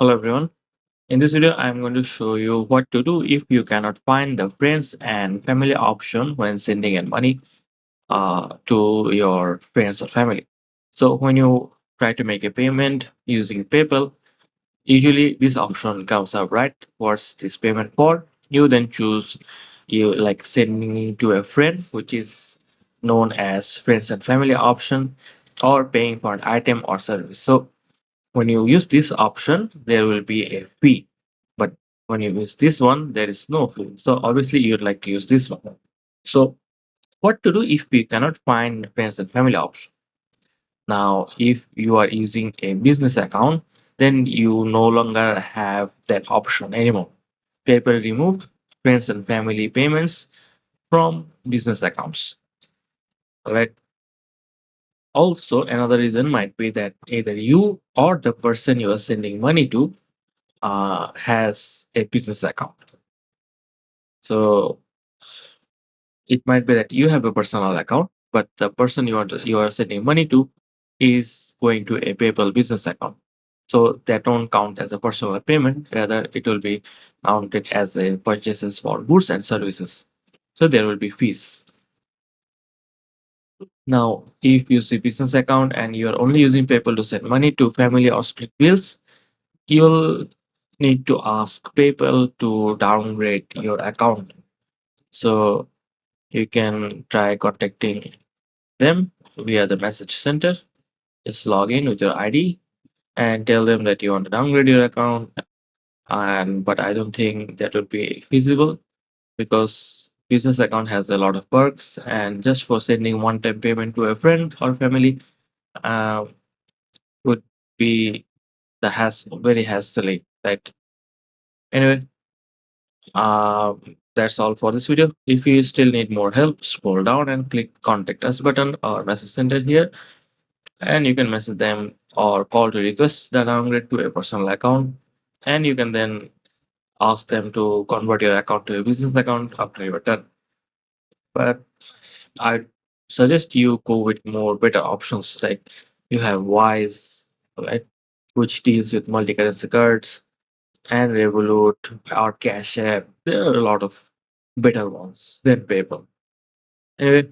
Hello everyone. In this video, I'm going to show you what to do if you cannot find the friends and family option when sending in money to your friends or family. So when you try to make a payment using PayPal, usually this option comes up, right? What's this payment for? You then choose you like sending to a friend, which is known as friends and family option, or paying for an item or service. So when you use this option, there will be a fee. But when you use this one, there is no fee. So obviously you'd like to use this one. So what to do if we cannot find friends and family option? Now, if you are using a business account, then you no longer have that option anymore. PayPal removed friends and family payments from business accounts. All right. Also, another reason might be that either you or the person you are sending money to has a business account. So it might be that you have a personal account, but the person you are sending money to is going to a PayPal business account. So that won't count as a personal payment. Rather, it will be counted as a purchases for goods and services. So there will be fees. Now, if you see business account and you are only using PayPal to send money to family or split bills, you'll need to ask PayPal to downgrade your account. So you can try contacting them via the message center. Just log in with your ID and tell them that you want to downgrade your account. And but I don't think that would be feasible because business account has a lot of perks, and just for sending one-time payment to a friend or family uh, would be the very hassle, right? Anyway, that's all for this video. If you still need more help, scroll down and click contact us button or message center here, and you can message them or call to request the downgrade to a personal account, and you can then ask them to convert your account to a business account after you're done. But I suggest you go with more better options, like you have Wise, right, which deals with multi-currency cards, and Revolut or Cash App. There are a lot of better ones than PayPal. Anyway,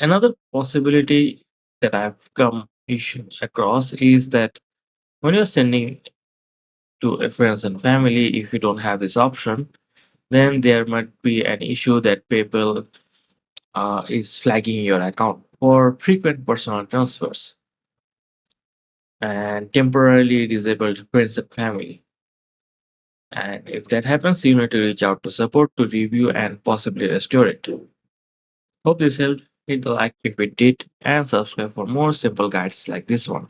another possibility that I've come issue across is that when you're sending to a friends and family, if you don't have this option, then there might be an issue that PayPal is flagging your account for frequent personal transfers and temporarily disabled friends and family. And if that happens, you need to reach out to support to review and possibly restore it. Hope this helped. Hit the like if it did and subscribe for more simple guides like this one.